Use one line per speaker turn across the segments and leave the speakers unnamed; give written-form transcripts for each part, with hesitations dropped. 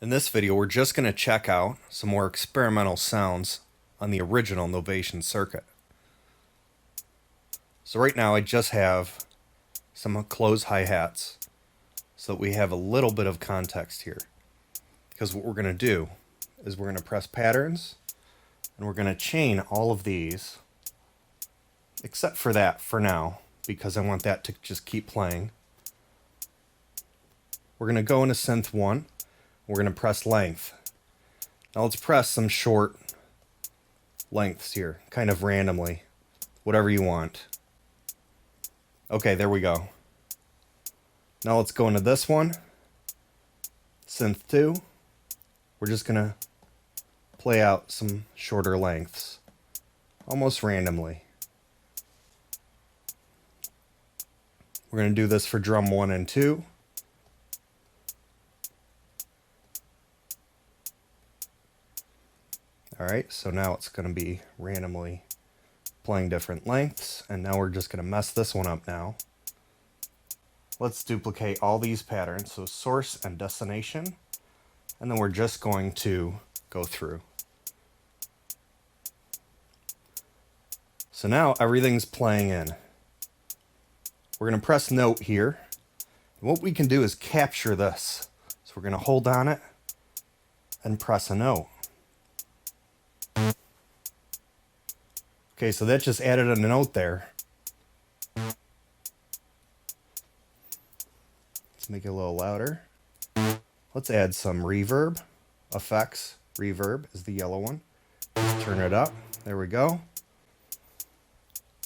In this video, we're just going to check out some more experimental sounds on the original Novation circuit. So right now I just have some closed hi-hats so that we have a little bit of context here. Because what we're going to do is we're going to press patterns and we're going to chain all of these, except for that for now, because I want that to just keep playing. We're going to go into synth 1. We're going to press length. Now let's press some short lengths here, kind of randomly, whatever you want. Okay, there we go. Now let's go into this one, synth 2. We're just going to play out some shorter lengths, almost randomly. We're going to do this for drum 1 and 2. Alright, so now it's going to be randomly playing different lengths, and now we're just going to mess this one up now. Let's duplicate all these patterns, so source and destination, and then we're just going to go through. So now everything's playing in. We're going to press note here, and what we can do is capture this. So we're going to hold on it and press a note. Okay, so that just added a note there. Let's make it a little louder. Let's add some reverb. Effects, reverb is the yellow one. Let's turn it up. There we go.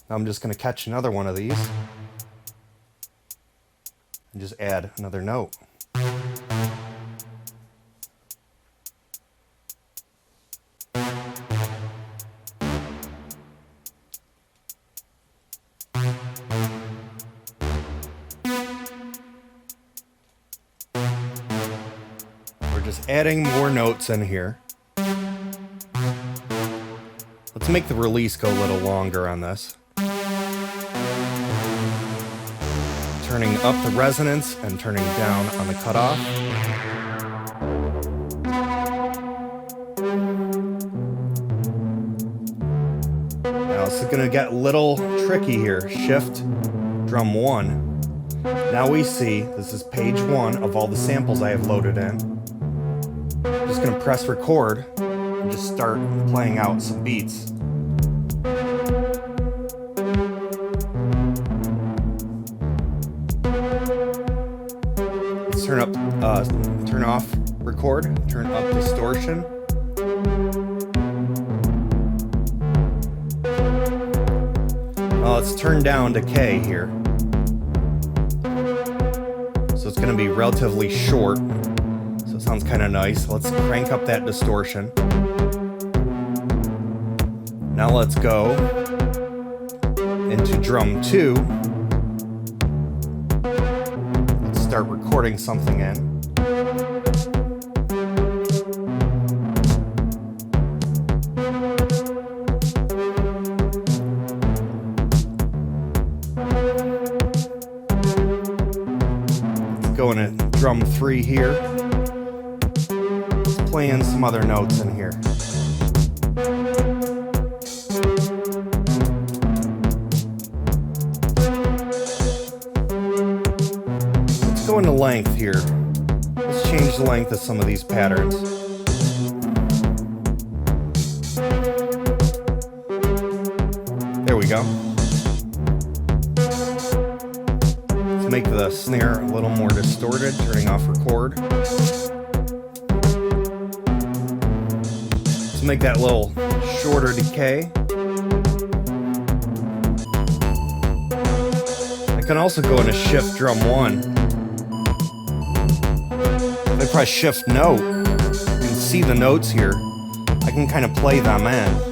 Now I'm just going to catch another one of these and just add another note. Just adding more notes in here. Let's make the release go a little longer on this. Turning up the resonance and turning down on the cutoff. Now this is going to get a little tricky here. Shift, drum 1. Now we see this is page 1 of all the samples I have loaded in. I'm just going to press record and just start playing out some beats. Let's turn off record, turn up distortion. Let's turn down decay here. So it's going to be relatively short. So it sounds kind of nice. Let's crank up that distortion. Now let's go into drum 2. Let's start recording something in. Let's go into drum 3 here. Playing some other notes in here. Let's go into length here. Let's change the length of some of these patterns. There we go. Let's make the snare a little more distorted, turning off record. Make that a little shorter decay. I can also go into shift drum 1. If I press shift note, you can see the notes here. I can kind of play them in.